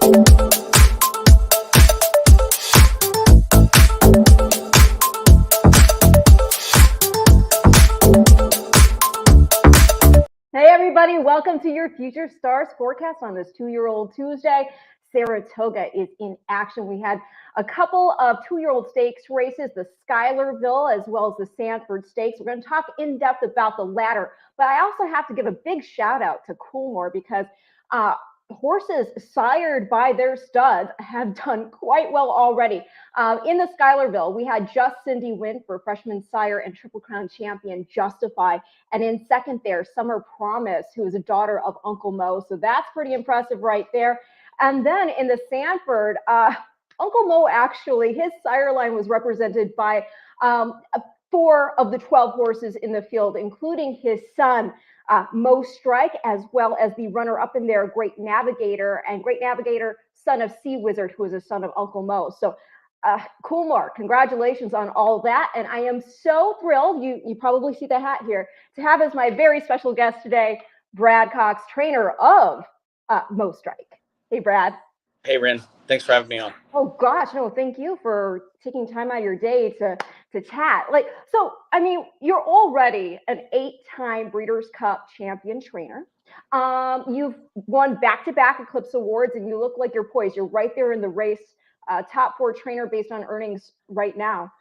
Hey everybody, welcome to your Future Stars forecast on this 2-year-old Tuesday. Saratoga is in action. We had a couple of 2-year-old stakes races, the Schuylerville as well as the Sanford Stakes. We're going to talk in depth about the latter, but I also have to give a big shout out to Coolmore because horses sired by their studs have done quite well already. In the Schuylerville, we had Just Cindy win for freshman sire and Triple Crown champion Justify. And in second there, Summer Promise, who is a daughter of Uncle Mo. So that's pretty impressive right there. And then in the Sanford, Uncle Mo actually, his sire line was represented by 4 of the 12 horses in the field, including his son, Mo Strike, as well as the runner-up in there, Great Navigator, son of Sea Wizard, who is a son of Uncle Mo. So Coolmore, congratulations on all that. And I am so thrilled, you probably see the hat here, to have as my very special guest today, Brad Cox, trainer of Mo Strike. Hey, Brad. Hey, Ren. Thanks for having me on. Oh, gosh, no, thank you for taking time out of your day to chat. So, I mean, you're already an 8-time Breeders' Cup champion trainer. You've won back-to-back Eclipse awards, and you look like you're poised. You're right there in the race. Top 4 trainer based on earnings right now.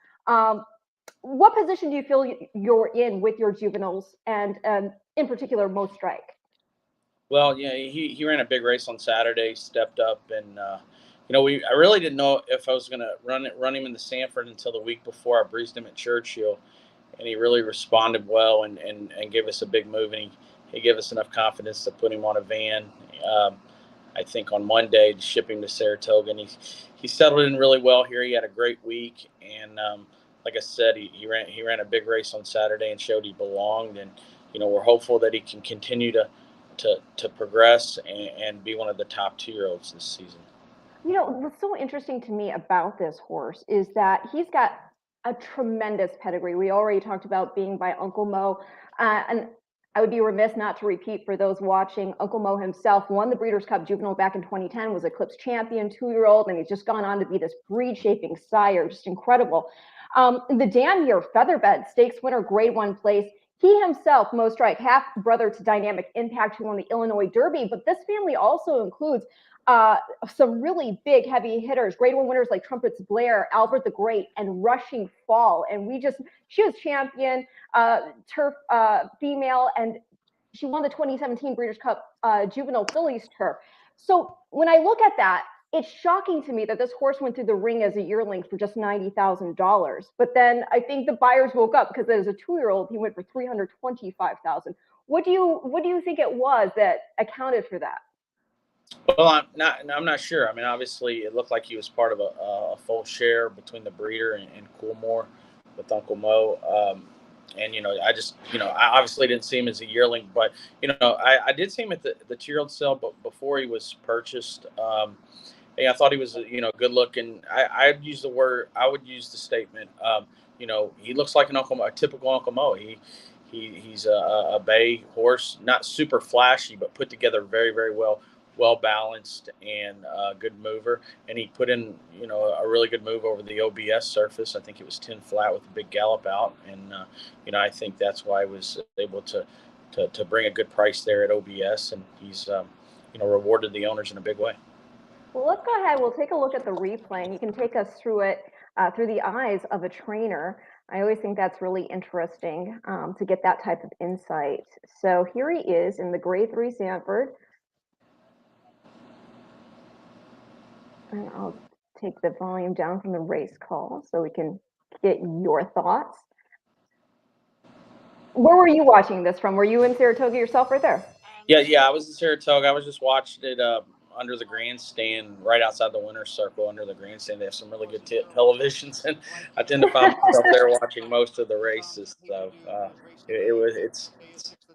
What position do you feel you're in with your juveniles and in particular Mo Strike? Well, yeah, he ran a big race on Saturday, stepped up, and I really didn't know if I was going to run him in the Sanford until the week before. I breezed him at Churchill, and he really responded well and gave us a big move, and he gave us enough confidence to put him on a van. I think on Monday to ship him to Saratoga, and he settled in really well here. He had a great week, and like I said, he ran a big race on Saturday and showed he belonged. And we're hopeful that he can continue to progress and be one of the top 2-year-olds this season. What's so interesting to me about this horse is that he's got a tremendous pedigree. We already talked about being by Uncle Mo, and I would be remiss not to repeat for those watching. Uncle Mo himself won the Breeders' Cup Juvenile back in 2010, was Eclipse champion, 2-year-old, and he's just gone on to be this breed-shaping sire, just incredible. The Damier Featherbed Stakes winner, Grade 1 place. He himself, Mo Strike, half brother to Dynamic Impact, who won the Illinois Derby, but this family also includes some really big heavy hitters, Grade 1 winners like Trumpets Blair, Albert the Great, and Rushing Fall. And she was champion, turf female, and she won the 2017 Breeders' Cup Juvenile Fillies turf. So when I look at that, it's shocking to me that this horse went through the ring as a yearling for just $90,000. But then I think the buyers woke up because as a 2-year-old, he went for $325,000. What do you think it was that accounted for that? Well, I'm not sure. I mean, obviously, it looked like he was part of a full share between the breeder and Coolmore with Uncle Mo. And I obviously didn't see him as a yearling, but I did see him at the 2-year-old sale, but before he was purchased. I thought he was good looking. I would use the statement. He looks like a typical Uncle Mo. He's a bay horse, not super flashy, but put together very, very well balanced and a good mover. And he put in a really good move over the OBS surface. I think it was 10 flat with a big gallop out, and I think that's why I was able to bring a good price there at OBS, and he's rewarded the owners in a big way. Well, let's go ahead. We'll take a look at the replay, and you can take us through it through the eyes of a trainer. I always think that's really interesting to get that type of insight. So here he is in the Grade 3 Sanford. And I'll take the volume down from the race call so we can get your thoughts. Where were you watching this from? Were you in Saratoga yourself right there? Yeah, I was in Saratoga. I was just watching it under the grandstand, right outside the winner's circle under the grandstand. They have some really good televisions, and I tend to find myself there watching most of the races. So it's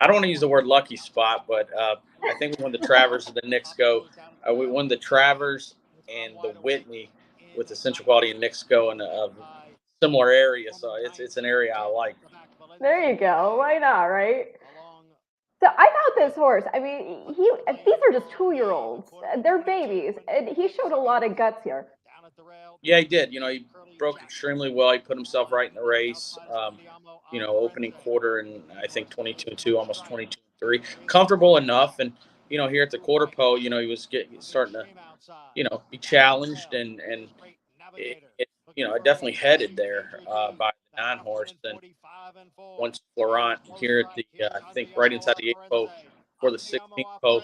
I don't want to use the word lucky spot, but I think we won the Travers and the Knicks go. We won the Travers and the Whitney with Essential Quality and Knicks go in a similar area. So it's an area I like. There you go. Why not, right? So I thought this horse, I mean, these are just 2-year-olds. They're babies. And he showed a lot of guts here. Yeah, he did. He broke extremely well. He put himself right in the race. Opening quarter and I think 22-2, almost 22-3, comfortable enough. And here at the quarter pole, he was starting to, be challenged and it definitely headed there by the 9 horse. And once Florent here at the, I think right inside the 8th pole for the 16th pole,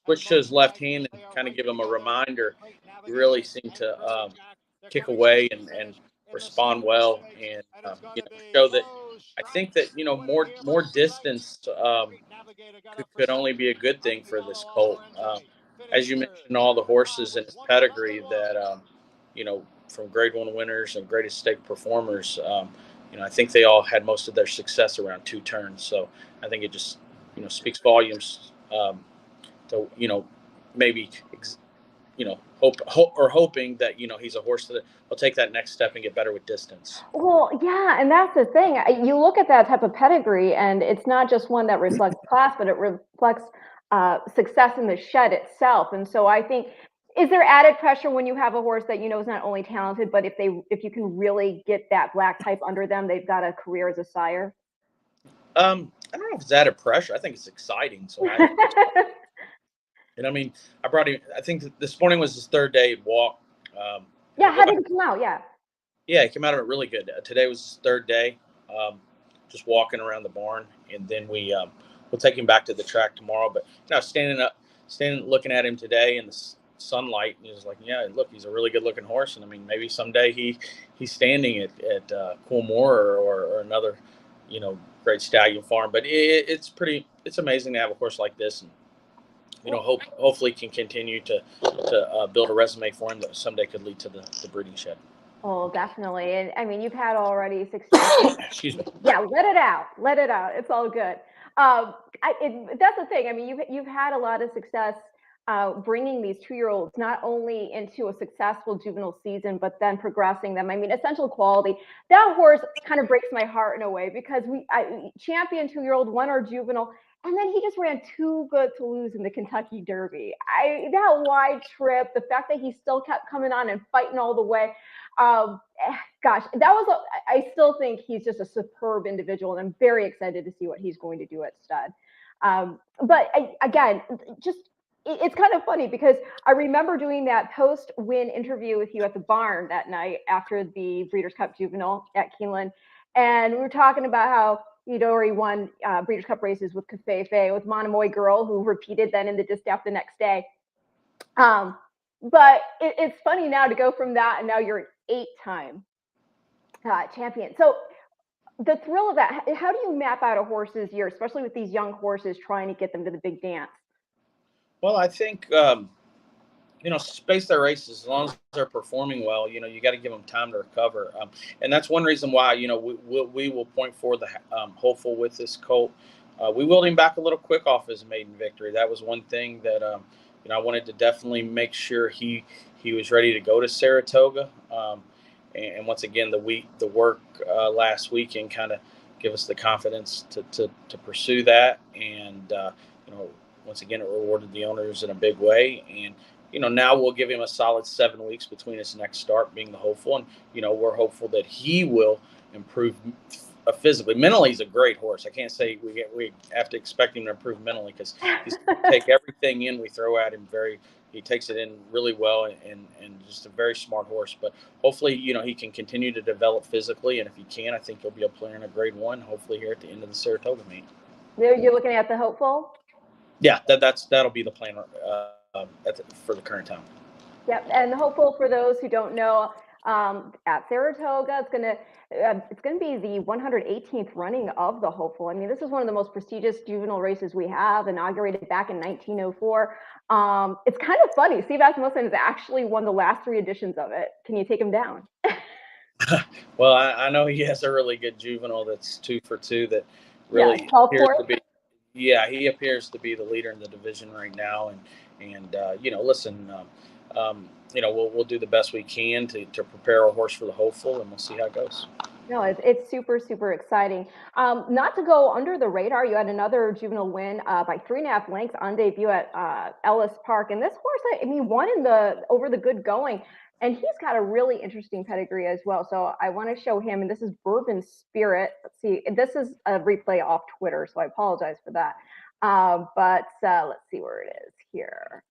switch to his left hand and kind of give him a reminder. He really seemed to kick away and respond well, and show that I think that more distance could only be a good thing for this colt. As you mentioned, all the horses in his pedigree that from Grade One winners and greatest stake performers. I think they all had most of their success around 2 turns. So I think it just speaks volumes to maybe hoping that he's a horse that will take that next step and get better with distance. Well, yeah, and that's the thing. You look at that type of pedigree, and it's not just one that reflects class, but it reflects success in the shed itself. And so I think, is there added pressure when you have a horse that is not only talented, but if you can really get that black type under them, they've got a career as a sire? I don't know if it's added pressure. I think it's exciting. So and I mean, I brought him. I think this morning was his 3rd day walk. Yeah, how did he come out? Yeah. Yeah, he came out of it really good. Today was his 3rd day, just walking around the barn, and then we'll take him back to the track tomorrow. But standing looking at him today in the sunlight, and he was like, yeah, look, he's a really good looking horse, and I mean, maybe someday he's standing at Coolmore or another, great stallion farm. But it's amazing to have a horse like this, and hopefully can continue to build a resume for him that someday could lead to the breeding shed. Oh, definitely. And I mean, you've had already success. Excuse me. Yeah, let it out. Let it out. It's all good. That's the thing. I mean, you've had a lot of success bringing these 2-year-olds not only into a successful juvenile season, but then progressing them. I mean, essential quality. That horse kind of breaks my heart in a way because champion 2-year-old, won our juvenile, and then he just ran too good to lose in the Kentucky Derby. That wide trip, the fact that he still kept coming on and fighting all the way. Gosh, I still think he's just a superb individual, and I'm very excited to see what he's going to do at stud. But again, it's kind of funny because I remember doing that post-win interview with you at the barn that night after the Breeders' Cup Juvenile at Keeneland, and we were talking about how he'd already won Breeders' Cup races with Cafefe, with Monomoy Girl, who repeated then in the distaff the next day. But it's funny now to go from that, and now you're an 8-time champion. So the thrill of that, how do you map out a horse's year, especially with these young horses, trying to get them to the big dance? Well, I think, space their races as long as they're performing well. You got to give them time to recover. And that's one reason why, we will point for the hopeful with this colt. We willed him back a little quick off his maiden victory. That was one thing that, I wanted to definitely make sure he was ready to go to Saratoga. And once again, the work last weekend kind of give us the confidence to pursue that. And, once again, it rewarded the owners in a big way. And, now we'll give him a solid 7 weeks between his next start, being the hopeful. And, we're hopeful that he will improve physically. Mentally, he's a great horse. I can't say we have to expect him to improve mentally because he's take everything in we throw at him. He takes it in really well and just a very smart horse. But hopefully, he can continue to develop physically. And if he can, I think he'll be a player in a Grade One, hopefully here at the end of the Saratoga meet. You're looking at the hopeful? Yeah, that'll be the plan for the current time. Yep, and the hopeful, for those who don't know, at Saratoga, it's gonna be the 118th running of the hopeful. I mean, this is one of the most prestigious juvenile races we have, inaugurated back in 1904. It's kind of funny. Steve Asmussen has actually won the last 3 editions of it. Can you take him down? Well, I know he has a really good juvenile that's 2 for 2 that really appears to be. Yeah, he appears to be the leader in the division right now, and listen, we'll do the best we can to prepare our horse for the hopeful, and we'll see how it goes. No, it's super, super exciting. Not to go under the radar, you had another juvenile win by 3.5 lengths on debut at Ellis Park. And this horse, I mean, won in over the good going. And he's got a really interesting pedigree as well. So I want to show him, and this is Bourbon Spirit. Let's see, this is a replay off Twitter, so I apologize for that. But let's see where it is here.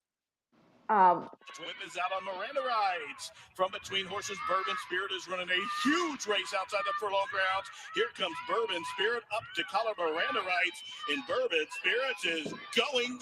Whip is out on Miranda rides. From between horses, Bourbon Spirit is running a huge race outside the furlong grounds. Here comes Bourbon Spirit up to collar Miranda rides. And Bourbon Spirit is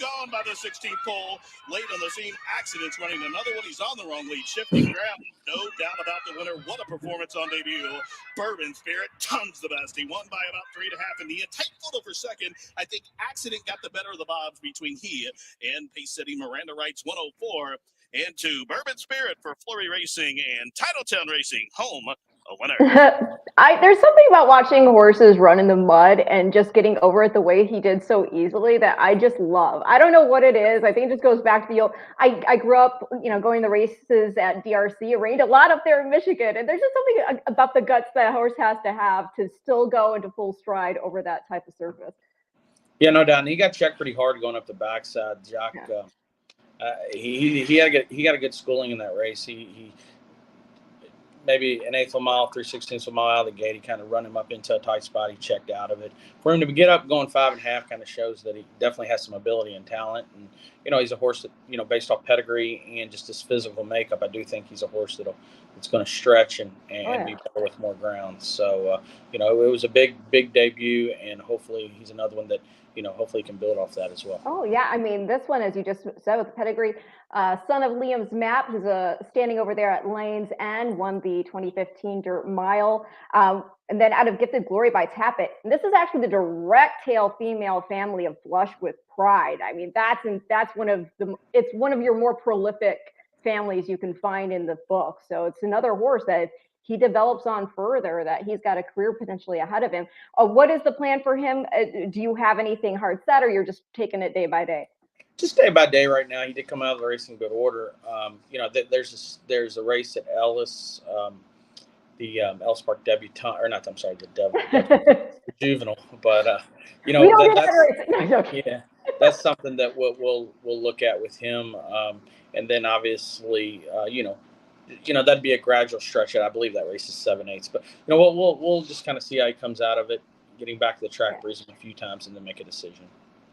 gone by the 16th pole. Late on the scene, accidents running another one. He's on the wrong lead, shifting ground. No doubt about the winner. What a performance on debut. Bourbon Spirit, tons the best. He won by about 3.5 in the tight photo for second. I think accident got the better of the bobs between he and Pace City Miranda Rights 104. And to Bourbon Spirit for Flurry Racing and Titletown Racing, home a winner. There's something about watching horses run in the mud and just getting over it the way he did so easily that I just love. I don't know what it is. I think it just goes back to the old. I grew up, going to races at DRC, arranged a lot up there in Michigan, and there's just something about the guts that a horse has to have to still go into full stride over that type of surface. Yeah, no doubt. And he got checked pretty hard going up the backside. Jock, he got a good schooling in that race. He maybe an 1/8 of a mile, 3/16 of a mile out of the gate. He kind of run him up into a tight spot. He checked out of it. For him to get up going 5.5 kind of shows that he definitely has some ability and talent. And he's a horse that based off pedigree and just his physical makeup, I do think he's a horse that's going to stretch and be better with more ground. So it was a big debut, and hopefully he's another one that hopefully can build off that as well. Oh, yeah. I mean, this one, as you just said, with the pedigree, son of Liam's Map, who's standing over there at Lane's End, won the 2015 Dirt Mile. And then out of Gifted Glory by Tappet. And this is actually the direct tail female family of Flush with Pride. I mean, that's it's one of your more prolific families you can find in the book. So it's another horse that he develops on further, that he's got a career potentially ahead of him. What is the plan for him? Do you have anything hard set, or you're just taking it day by day? Just day by day right now. He did come out of the race in good order. There's a race at Ellis, the Ellis Park debutante, or not, I'm sorry, the juvenile. But, that's something that we'll look at with him. And then obviously, that'd be a gradual stretch. I believe that race is 7/8. But we'll just kind of see how he comes out of it, getting back to the track, breeze him a few times, and then make a decision.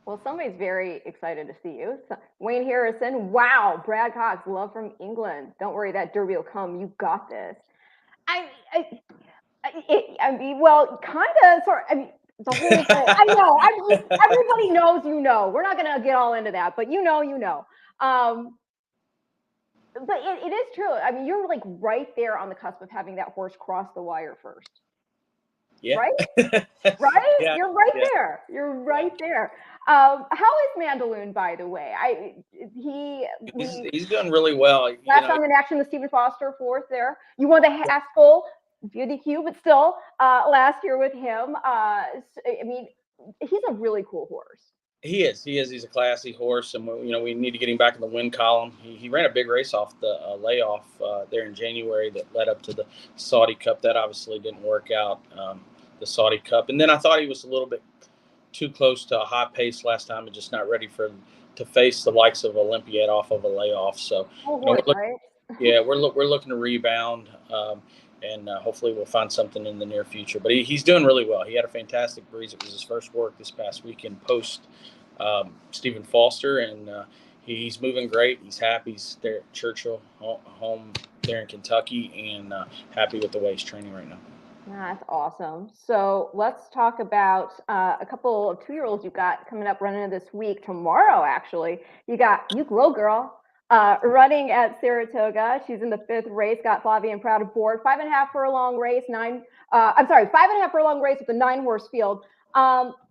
Well, somebody's very excited to see you. Wayne Harrison, wow, Brad Cox, love from England. Don't worry, that Derby will come. You got this. Well, kind of, sort of. I mean, the whole thing. I know. Everybody knows. We're not gonna get all into that, but you know. But it is true. I mean, you're like right there on the cusp of having that horse cross the wire first. Yeah. Right? Right? Yeah. You're right there. You're right there. How is Mandalon, by the way? He's doing really well. Last time in action, the Stephen Foster fourth there. You won the Haskell Beauty Q, but still last year with him. I mean, he's a really cool horse. He is. He's a classy horse, and we need to get him back in the win column. He ran a big race off the layoff there in January that led up to the Saudi Cup. That obviously didn't work out, the Saudi Cup. And then I thought he was a little bit too close to a hot pace last time and just not ready to face the likes of Olympiad off of a layoff. So we're looking to rebound. And hopefully we'll find something in the near future. But he's doing really well. He had a fantastic breeze. It was his first work this past weekend post Stephen Foster, and he's moving great. He's happy. He's there at Churchill, home there in Kentucky, and happy with the way he's training right now. That's awesome. So let's talk about a couple of 2-year-olds you got coming up running this week. Tomorrow, actually, you got You Glow Girl. Running at Saratoga. She's in the 5th race, got Flavian Proud aboard. 5.5 furlong race, 5.5 furlong race with a 9-horse field.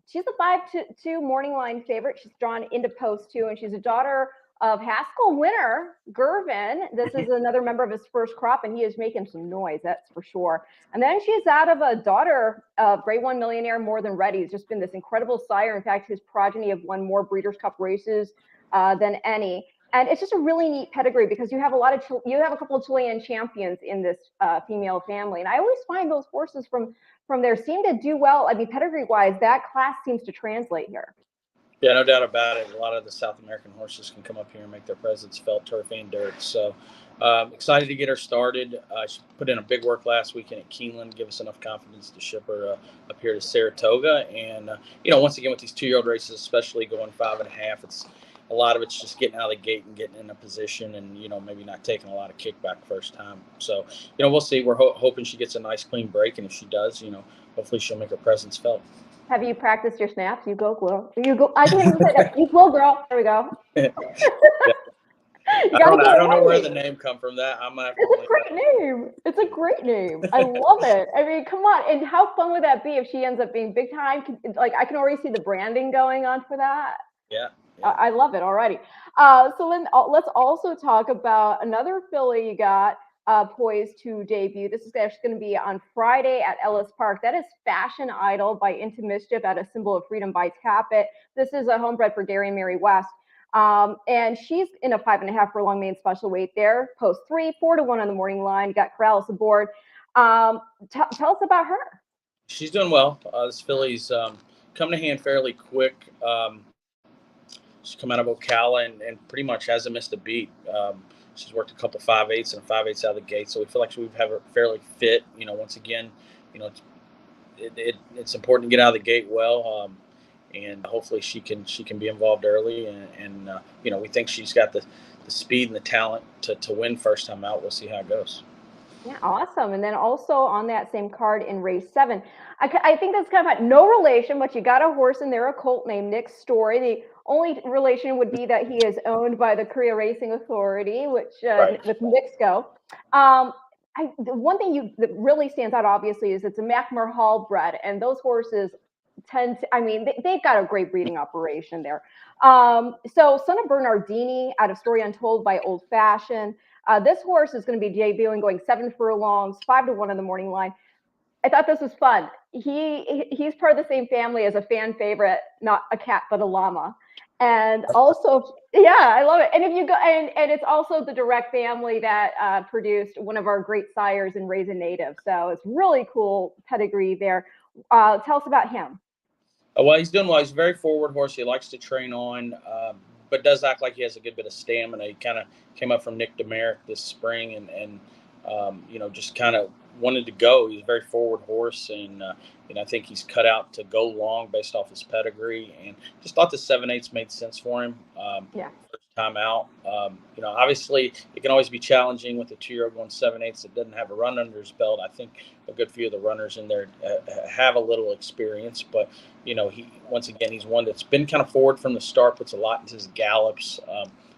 She's a 5-2 morning line favorite. She's drawn into post 2, and she's a daughter of Haskell winner, Gervin. This is another member of his first crop, and he is making some noise, that's for sure. And then she's out of a daughter of Grade 1 millionaire, More Than Ready. He's just been this incredible sire. In fact, his progeny have won more Breeders' Cup races than any. And it's just a really neat pedigree because you have a couple of Chilean champions in this female family. And I always find those horses from there seem to do well. I mean, pedigree-wise, that class seems to translate here. Yeah, no doubt about it. A lot of the South American horses can come up here and make their presence felt, turf and dirt. So excited to get her started. She put in a big work last weekend at Keeneland, give us enough confidence to ship her up here to Saratoga. And, once again with these 2-year-old races, especially going 5.5, a lot of it's just getting out of the gate and getting in a position and, maybe not taking a lot of kickback first time. So, we'll see. We're hoping she gets a nice clean break. And if she does, hopefully she'll make her presence felt. Have you practiced your snaps? You go, girl. You go. I can't even say that. You go, girl. There we go. Yeah. You gotta get I don't know where ready. the name come from. That I'm gonna have to It's a great name. It's a great name. I love it. I mean, come on. And how fun would that be if she ends up being big time? Like, I can already see the branding going on for that. Yeah. I love it already. So then let's also talk about another filly you got poised to debut. This is actually going to be on Friday at Ellis Park. That is Fashion Idol by Into Mischief at A Symbol of Freedom by Tappet. This is a homebred for Darian Mary West. And she's in a 5.5 furlong main special weight there. Post 3, 4-1 on the morning line. Got Corrales aboard. Tell us about her. She's doing well. This filly's come to hand fairly quick. She's come out of Ocala and pretty much hasn't missed a beat. She's worked a couple 5.8s and 5.8s out of the gate, so we feel like we have her fairly fit. Once again, it's important to get out of the gate well, and hopefully she can be involved early. And we think she's got the speed and the talent to win first time out. We'll see how it goes. Yeah, awesome. And then also on that same card in race 7, I think that's kind of no relation, but you got a horse in there, a colt named Nick Story. The only relation would be that he is owned by the Korea Racing Authority, which Right. with Nixco. The one thing that really stands out, obviously, is it's a Mackmore Hall bred, and those horses they've got a great breeding operation there. So Son of Bernardini out of Story Untold by Old Fashioned. This horse is going to be debuting going 7 furlongs, 5-1 on the morning line. I thought this was fun. He's part of the same family as a fan favorite, not a cat, but a llama. And also, yeah, I love it. And if you go, and it's also the direct family that produced one of our great sires in Raisin Native. So it's really cool pedigree there. Tell us about him. Well, he's doing well. He's a very forward horse. He likes to train on, but does act like he has a good bit of stamina. He kind of came up from Nick DeMerick this spring and just kind of wanted to go. He's a very forward horse, and I think he's cut out to go long based off his pedigree, and just thought the 7.8s made sense for him. First time out. Obviously it can always be challenging with a 2-year-old going 7.8s that doesn't have a run under his belt. I think a good few of the runners in there have a little experience, but he's one that's been kind of forward from the start, puts a lot into his gallops.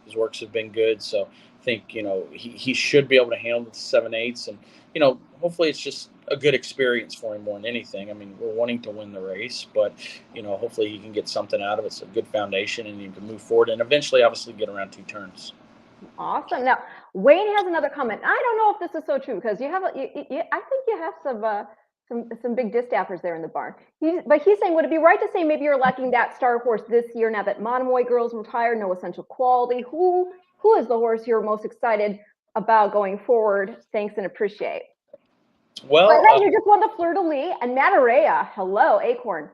His works have been good, so I think he should be able to handle the 7.8s, and hopefully it's just a good experience for him more than anything. I mean, we're wanting to win the race, but hopefully he can get something out of it. It's a good foundation, and you can move forward and eventually obviously get around 2 turns. Awesome. Now Wayne has another comment. I don't know if this is so true because I think you have some big distaffers there in the barn. But he's saying, would it be right to say maybe you're lacking that star horse this year now that Monomoy girls retired, no essential quality? Who is the horse you're most excited about going forward? Thanks and appreciate. Well, hey, you just won the Fleur de Lis and Matarea. Hello, Acorn.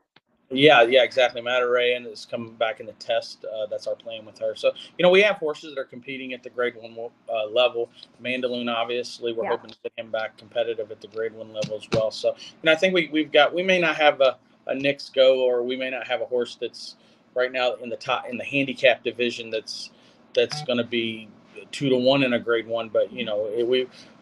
Yeah, exactly. Matarea is coming back in the test. That's our plan with her. So, we have horses that are competing at the grade 1 level. Mandalon, obviously, we're hoping to get him back competitive at the grade 1 level as well. So, I think we may not have a Nix Go, or we may not have a horse that's right now in the handicap division that's going to be 2-1 in a grade 1. But,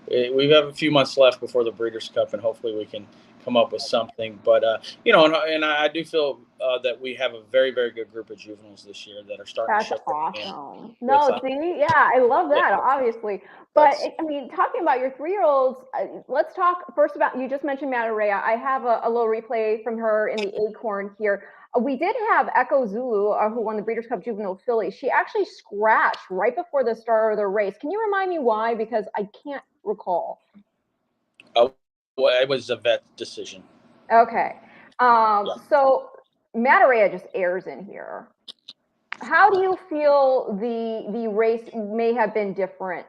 we have a few months left before the Breeders' Cup, and hopefully we can come up with something. But and I do feel that we have a very, very good group of juveniles this year that are starting to show. That's awesome. I love that, obviously. But talking about your 3-year-olds, let's talk first about, you just mentioned Matarea. I have a little replay from her in the Acorn here. We did have Echo Zulu, who won the Breeders' Cup Juvenile Filly. She actually scratched right before the start of the race. Can you remind me why? Because I can't recall. Well, it was a vet decision. Okay. So Matarea just airs in here. How do you feel the race may have been different?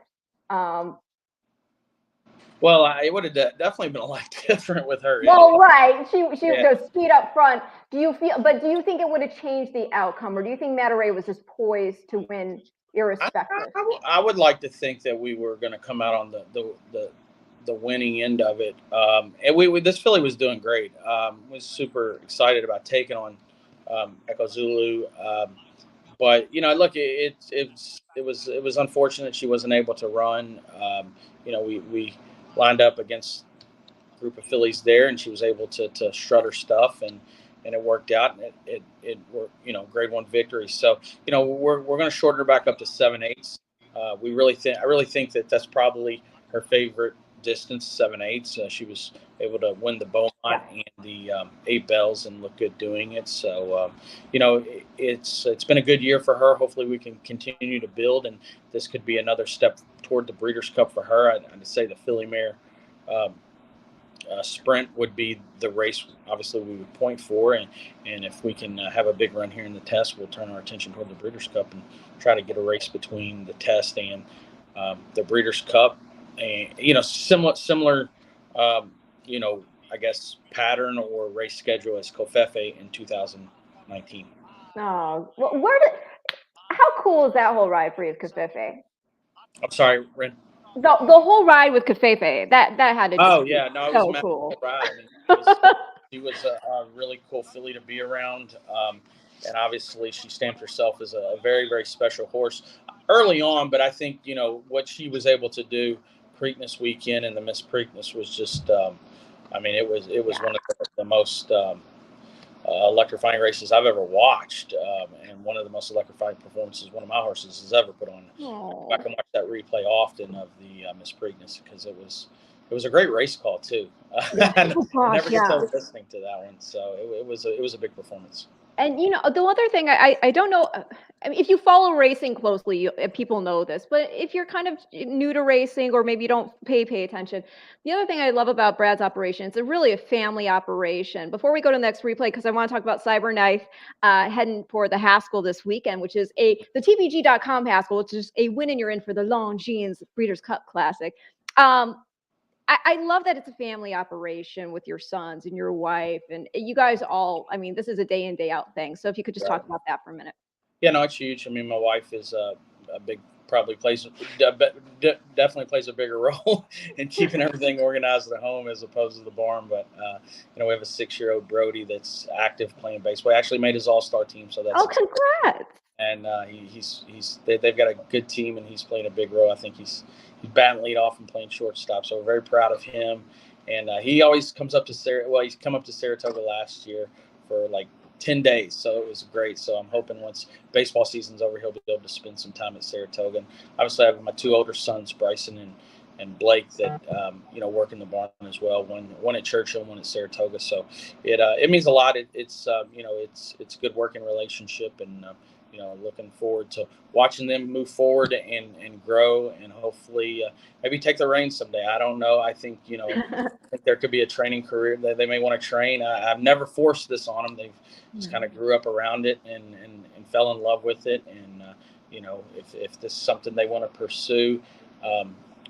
Well, it would have definitely been a lot different with her. Well, right. She Yeah. the speed up front. Do you think it would have changed the outcome, or do you think Mataray was just poised to win irrespective? I would like to think that we were going to come out on the winning end of it. And this filly was doing great. Was super excited about taking on Echo Zulu. But look, it was unfortunate she wasn't able to run. We lined up against a group of fillies there, and she was able to strut her stuff, and it worked out, and it worked. Grade 1 victory. So we're going to shorten her back up to 7/8. I really think that that's probably her favorite distance, 7/8. She was able to win the Beaumont and the 8 Bells and look good doing it. So it's been a good year for her. Hopefully we can continue to build, and this could be another step toward the Breeders' Cup for her. I'd say the filly mare sprint would be the race obviously we would point for, and if we can have a big run here in the test, we'll turn our attention toward the Breeders' Cup and try to get a race between the test and the Breeders' Cup. And similar I guess pattern or race schedule as Covfefe in 2019. Oh, how cool is that whole ride for you, Covfefe? I'm sorry, Ren. The whole ride with Covfefe, that had to just it was so a cool. Ride. She was a really cool filly to be around, and obviously she stamped herself as a very, very special horse early on. But I think what she was able to do Preakness weekend and the Miss Preakness was just, it was one of the most electrifying races I've ever watched, and one of the most electrifying performances one of my horses has ever put on. I can watch that replay often of the Miss Preakness because it was a great race call too. I never get to listening to that one, so it was a big performance. And the other thing, I don't know, I mean, if you follow racing closely, people know this, but if you're kind of new to racing or maybe you don't pay attention, the other thing I love about Brad's operation, it's really a family operation. Before we go to the next replay, because I want to talk about Cyberknife heading for the Haskell this weekend, which is the TVG.com Haskell, which is a win and you're in for the Longines Breeders' Cup Classic. I love that it's a family operation with your sons and your wife, and you guys all, I mean, this is a day in, day out thing. So if you could just talk about that for a minute. Yeah, no, it's huge. I mean, my wife is a big, definitely plays a bigger role in keeping everything organized at home as opposed to the barn. But, we have a 6-year-old Brody that's active playing baseball. He actually made his all-star team. So that's congrats. And they've got a good team, and he's playing a big role. I think he's batting lead off and playing shortstop. So we're very proud of him. And he always comes up to he's come up to Saratoga last year for like 10 days. So it was great. So I'm hoping once baseball season's over, he'll be able to spend some time at Saratoga. And obviously I have my 2 older sons, Bryson and Blake, that, work in the barn as well. One at Churchill, one at Saratoga. So it means a lot. It's a good working relationship, and, looking forward to watching them move forward and grow, and hopefully maybe take the reins someday. I don't know. I think, I think there could be a training career that they may want to train. I've never forced this on them. They've just kind of grew up around it and fell in love with it. And, if this is something they want to pursue,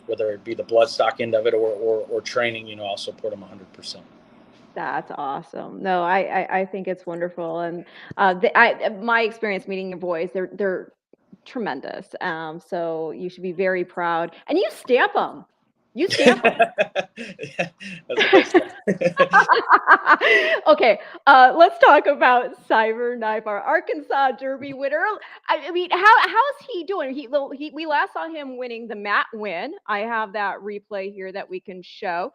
whether it be the bloodstock end of it or training, I'll support them 100%. That's awesome. No, I think it's wonderful. And my experience meeting your boys, they're tremendous. So you should be very proud. And you stamp them. You stamp them. Okay, let's talk about Cyberknife, our Arkansas Derby winner. I mean, how's he doing? We last saw him winning the Matt win. I have that replay here that we can show.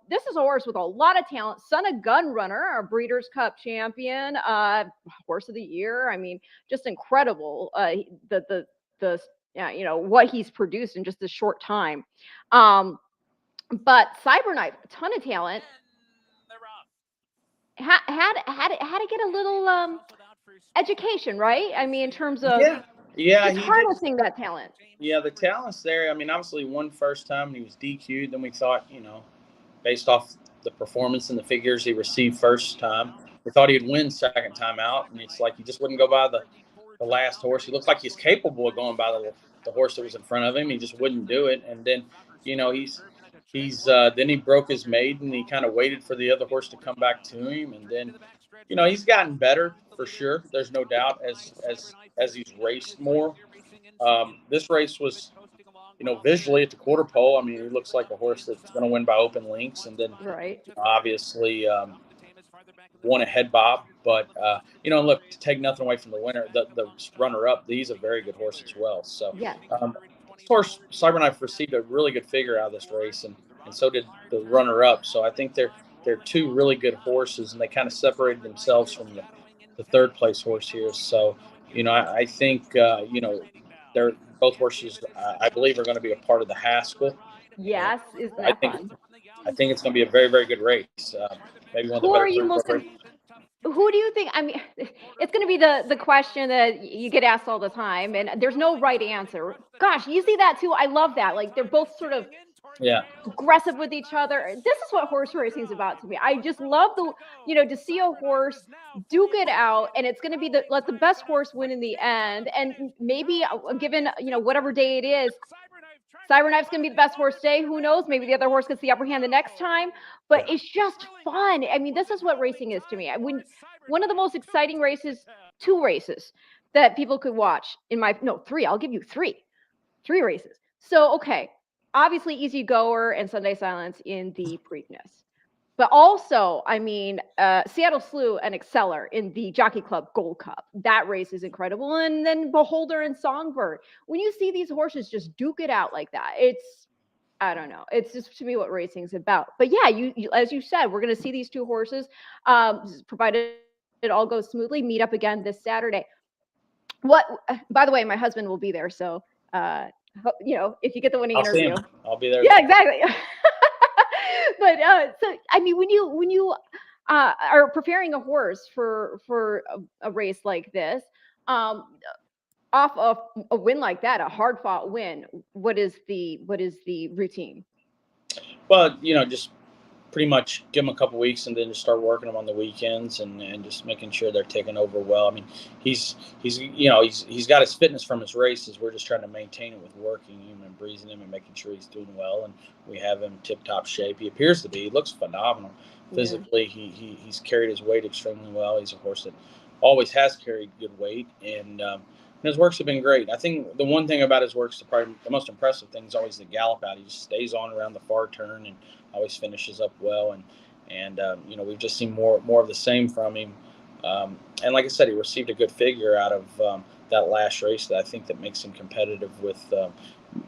This is a horse with a lot of talent. Son of Gun Runner, our Breeders' Cup champion, horse of the year. I mean, just incredible. What he's produced in just a short time. But Cyberknife, a ton of talent. Had to get a little education, right? I mean, in terms of harnessing that talent. Yeah, the talent's there. I mean, obviously won first time and he was DQ'd. Then we thought, based off the performance and the figures he received first time, we thought he'd win second time out. And it's like he just wouldn't go by the last horse. He looked like he's capable of going by the horse that was in front of him. He just wouldn't do it. And then, he's then he broke his maiden. He kind of waited for the other horse to come back to him, and then, he's gotten better for sure. There's no doubt as he's raced more. This race was, visually at the quarter pole, I mean, he looks like a horse that's going to win by open links, and then Right. obviously won a head bob. But look, to take nothing away from the winner, the runner-up, he's a very good horse as well. So Yes. this horse, Cyberknife, received a really good figure out of this race, and so did the runner-up. So I think they're two really good horses, and they kind of separated themselves from the third place horse here. So I think they're both horses. I believe are going to be a part of the Haskell. Yes, isn't I that think fun? I think it's going to be a very, very good race. Maybe one of the Who better are you most? races. Who do you think? I mean, it's going to be the question that you get asked all the time, and there's no right answer. Gosh, you see that too. I love that. Like they're both sort of aggressive with each other. This is what horse racing is about to me. I just love to see a horse duke it out, and it's going to be let the best horse win in the end. And maybe given whatever day it is, Cyberknife's going to be the best horse today. Who knows? Maybe the other horse gets the upper hand the next time. But it's just fun. I mean, this is what racing is to me. One of the most exciting races, 2 races that people could watch three. I'll give you 3 races. So, okay, obviously Easy Goer and Sunday Silence in the Preakness. But also, I mean, Seattle Slew and Exceller in the Jockey Club Gold Cup. That race is incredible. And then Beholder and Songbird. When you see these horses just duke it out like that, I don't know. It's just to me what racing's about. But yeah, you as you said, we're going to see these 2 horses, provided it all goes smoothly, meet up again this Saturday. By the way, my husband will be there. So, if you get the winning interview, I'll be there. Yeah, exactly. But so I mean, when you are preparing a horse for a race like this, off of a win like that, a hard fought win, what is the routine? Well, just pretty much give them a couple weeks and then just start working them on the weekends and just making sure they're taking over well. I mean, he's got his fitness from his races. We're just trying to maintain it with working him and breezing him and making sure he's doing well. And we have him tip top shape. He appears to be. He looks phenomenal physically. He's carried his weight extremely well. He's a horse that always has carried good weight, and his works have been great. I think the one thing about his works, probably the most impressive thing, is always the gallop out. He just stays on around the far turn and always finishes up well. And we've just seen more of the same from him. And like I said, he received a good figure out of that last race that I think that makes him competitive with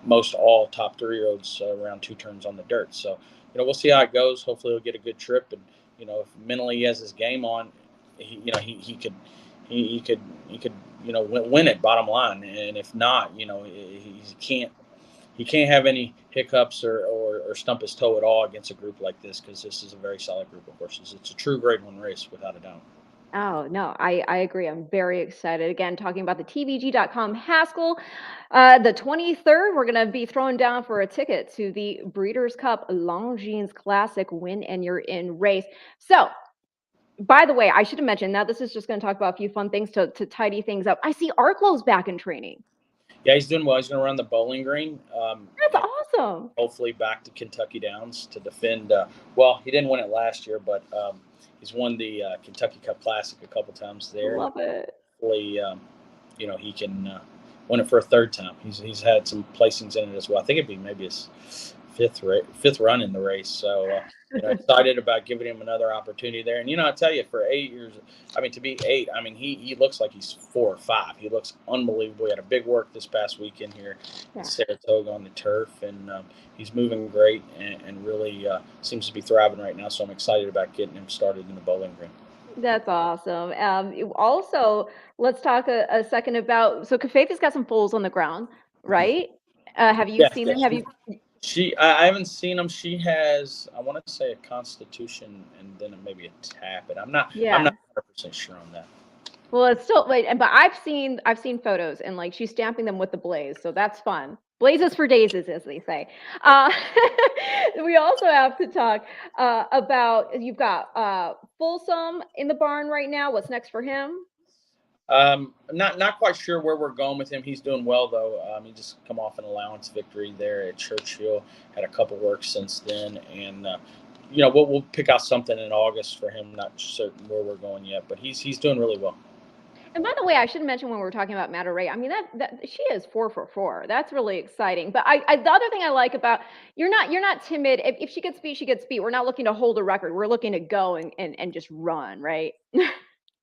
most all top 3-year-olds around 2 turns on the dirt. So, we'll see how it goes. Hopefully he'll get a good trip. And, if mentally he has his game on, he could win it, bottom line. And if not, he can't have any hiccups or stump his toe at all against a group like this, because this is a very solid group of horses. It's a true Grade 1 race without a doubt. Oh, no, I agree. I'm very excited. Again, talking about the TVG.com Haskell. The 23rd, we're going to be throwing down for a ticket to the Breeders' Cup Longines Classic Win and You're In race. So, by the way, I should have mentioned, now this is just going to talk about a few fun things to tidy things up. I see Arklo's back in training. Yeah, he's doing well. He's going to run the Bowling Green. That's awesome. Hopefully back to Kentucky Downs to defend. He didn't win it last year, but he's won the Kentucky Cup Classic a couple times there. Love it. Hopefully, he can win it for a 3rd time. He's had some placings in it as well. I think it'd be maybe his fifth run in the race. So excited about giving him another opportunity there. And I tell you, for 8 years, to be 8, he looks like he's 4 or 5. He looks unbelievable. He had a big work this past weekend here in Saratoga on the turf, and he's moving great and really seems to be thriving right now. So I'm excited about getting him started in the Bowling Green. That's awesome. Also, let's talk a second about, so Kafeitha's got some foals on the ground, right? Have you seen them? Have you? I haven't seen them. She has, I want to say, a Constitution and then maybe a Tap, and I'm not 100% sure on that. Well, it's still but I've seen photos, and like she's stamping them with the blaze, so that's fun. Blazes for daisies, as they say. We also have to talk about, you've got Folsom in the barn right now. What's next for him? Not quite sure where we're going with him. He's doing well though. He just come off an allowance victory there at Churchill. Had a couple works since then, and we'll pick out something in August for him. Not certain where we're going yet, but he's doing really well. And by the way, I should mention when we were talking about Raya, I mean that she is 4 for 4. That's really exciting. But the other thing I like about you're not timid. If she gets beat, she gets beat. We're not looking to hold a record. We're looking to go and just run, right?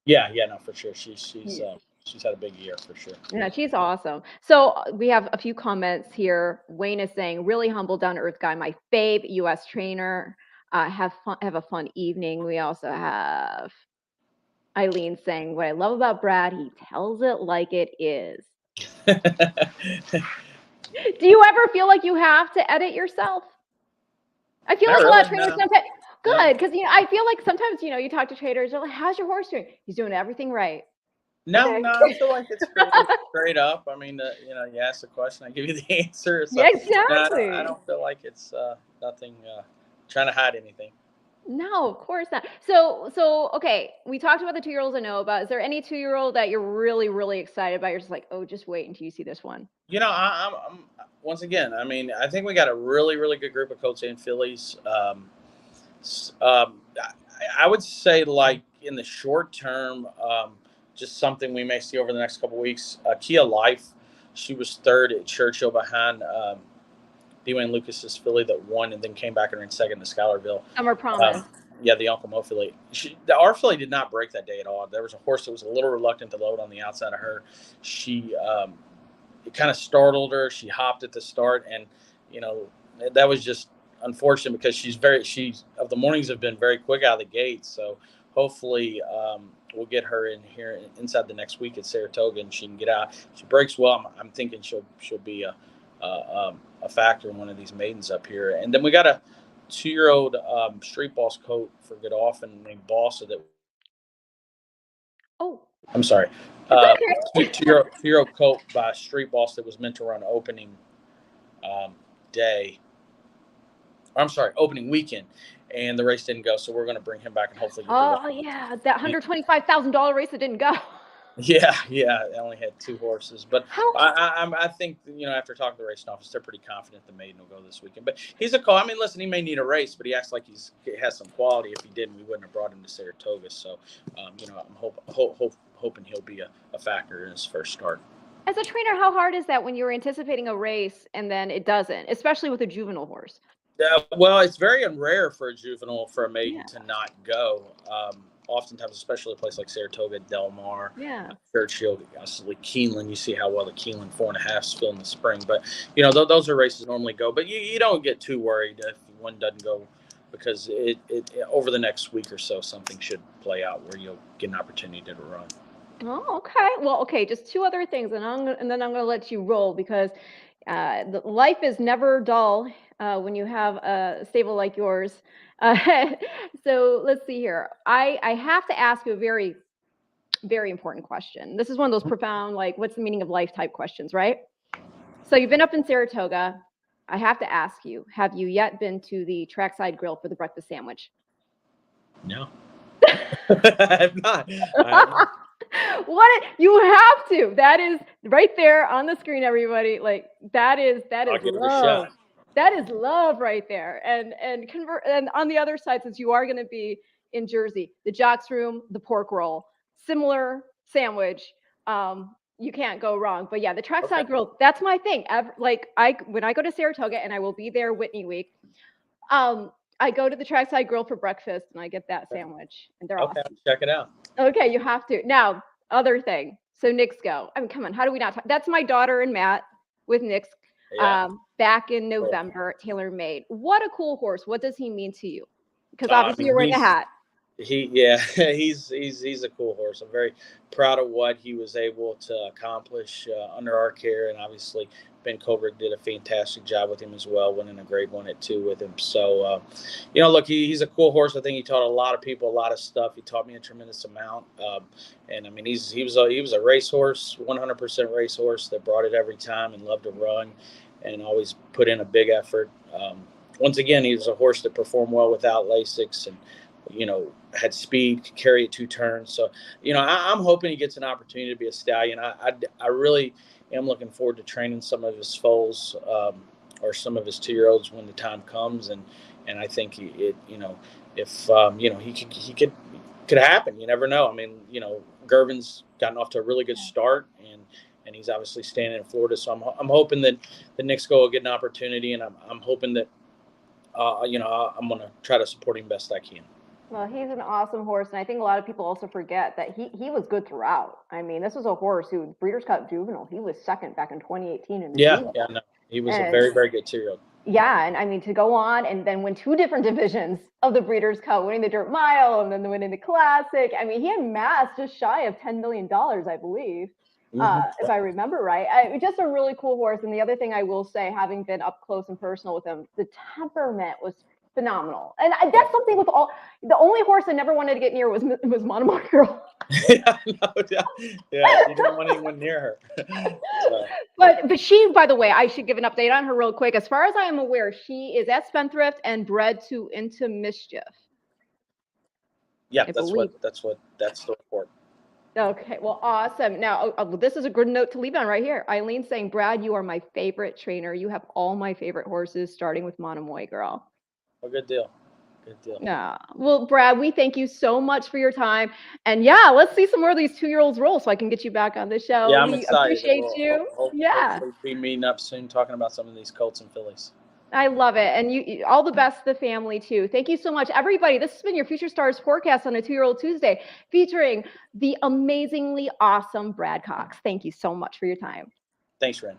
Yeah, no, for sure. She's had a big year for sure. Yeah, she's awesome. So we have a few comments here. Wayne is saying, really humble, down to earth guy, my fave U.S. trainer. Have a fun evening. We also have Eileen saying, what I love about Brad, he tells it like it is. Do you ever feel like you have to edit yourself? I feel like a lot of trainers sometimes. Good, because I feel like sometimes you talk to traders, they're like, how's your horse doing? He's doing everything right. No, I feel like it's straight up. I mean, you ask the question, I give you the answer. So, yeah, exactly. I don't feel like it's nothing trying to hide anything. No, of course not. So okay, we talked about the 2-year-olds I know about. Is there any 2-year-old that you're really, really excited about? You're just like, oh, just wait until you see this one. I'm once again, I mean, I think we got a really, really good group of Coach and fillies. I would say, like, in the short term, just something we may see over the next couple of weeks. Kia Life, she was third at Churchill behind Dwayne Lucas's filly that won and then came back and ran second to Schuylerville. Summer Promise. The Uncle Mo filly. Our filly did not break that day at all. There was a horse that was a little reluctant to load on the outside of her. It kind of startled her. She hopped at the start, and that was just unfortunate because she's of the mornings have been very quick out of the gate. So hopefully we'll get her in here inside the next week at Saratoga, and she can get out. If she breaks well, I'm thinking she'll be a factor in one of these maidens up here. And then we got a 2-year-old street boss colt for Godolphin named Bossa that. Oh, I'm sorry. 2-year-old colt by Street Boss that was meant to run opening day. I'm sorry, opening weekend, and the race didn't go. So we're going to bring him back and hopefully. Yeah, that $125,000 race that didn't go. Yeah, I only had 2 horses, but I think after talking to the racing office, they're pretty confident the maiden will go this weekend. But he's a call. I mean, listen, he may need a race, but he acts like he has some quality. If he didn't, we wouldn't have brought him to Saratoga. So, I'm hoping he'll be a factor in his first start. As a trainer, how hard is that when you're anticipating a race and then it doesn't, especially with a juvenile horse? Well, it's very rare for a juvenile for a maiden to not go. Oftentimes, especially a place like Saratoga, Del Mar, Churchill, obviously Keeneland. You see how well the Keeneland 4.5s fill in the spring. But, those are races normally go. But you don't get too worried if one doesn't go because it over the next week or so, something should play out where you'll get an opportunity to run. Oh, okay. Well, okay, just 2 other things, and then I'm going to let you roll because life is never dull when you have a stable like yours. So let's see here. I have to ask you a very, very important question. This is one of those profound, like, what's the meaning of life type questions, right? So you've been up in Saratoga. I have to ask you, have you yet been to the Trackside Grill for the breakfast sandwich? No. I have not. What you have to. That is right there on the screen, everybody. Like that is love. That is love right there. And on the other side, since you are going to be in Jersey, the Jock's Room, the pork roll, similar sandwich. You can't go wrong. But yeah, the Trackside Grill, that's my thing. When I go to Saratoga, and I will be there Whitney week, I go to the Trackside Grill for breakfast and I get that sandwich, and they're awesome. Check it out. Okay, you have to. Now, other thing. So Knicks Go. I mean, come on, how do we not talk? That's my daughter and Matt with Knicks back in November, tailor-made. What a cool horse. What does he mean to you? Because obviously you're wearing a hat. He's a cool horse. I'm very proud of what he was able to accomplish under our care, and obviously Ben Colbert did a fantastic job with him as well, winning a grade 1 at 2 with him. So, look, he's a cool horse. I think he taught a lot of people a lot of stuff. He taught me a tremendous amount, and I mean, he was a racehorse, 100% racehorse that brought it every time and loved to run, and always put in a big effort. Once again, he was a horse that performed well without Lasix, and had speed, could carry it 2 turns. So, I'm hoping he gets an opportunity to be a stallion. I really am looking forward to training some of his foals or some of his 2-year-olds when the time comes. And I think if he could happen. You never know. I mean, Gervin's gotten off to a really good start, and he's obviously staying in Florida. So I'm hoping that the Knicks will get an opportunity, and I'm hoping that I'm going to try to support him best I can. Well, he's an awesome horse, and I think a lot of people also forget that he was good throughout. I mean, this was a horse who Breeders' Cup Juvenile. He was second back in 2018 in the no, he was a very, very good 2-year-old. Yeah, and I mean, to go on and then win 2 different divisions of the Breeders' Cup, winning the Dirt Mile and then winning the Classic. I mean, he had mass just shy of $10 million, I believe, if I remember right. Just a really cool horse. And the other thing I will say, having been up close and personal with him, the temperament was phenomenal. And that's something with the only horse I never wanted to get near was Monomark Girl. Yeah, you don't want anyone near her. But she, by the way, I should give an update on her real quick. As far as I am aware, she is at Spendthrift and bred to Into Mischief. Yeah, that's the report. Okay, well, awesome. Now, this is a good note to leave on right here. Eileen's saying, Brad, you are my favorite trainer. You have all my favorite horses, starting with Monomoy Girl. Well, good deal. Good deal. Yeah. Well, Brad, we thank you so much for your time. And yeah, let's see some more of these 2-year-olds roll so I can get you back on the show. Yeah, I'm we excited. Appreciate you. Hopefully be meeting up soon, talking about some of these colts and fillies. I love it. And you all the best to the family too. Thank you so much, everybody. This has been your Future Stars forecast on a 2-year-old Tuesday, featuring the amazingly awesome Brad Cox. Thank you so much for your time. Thanks, Ren.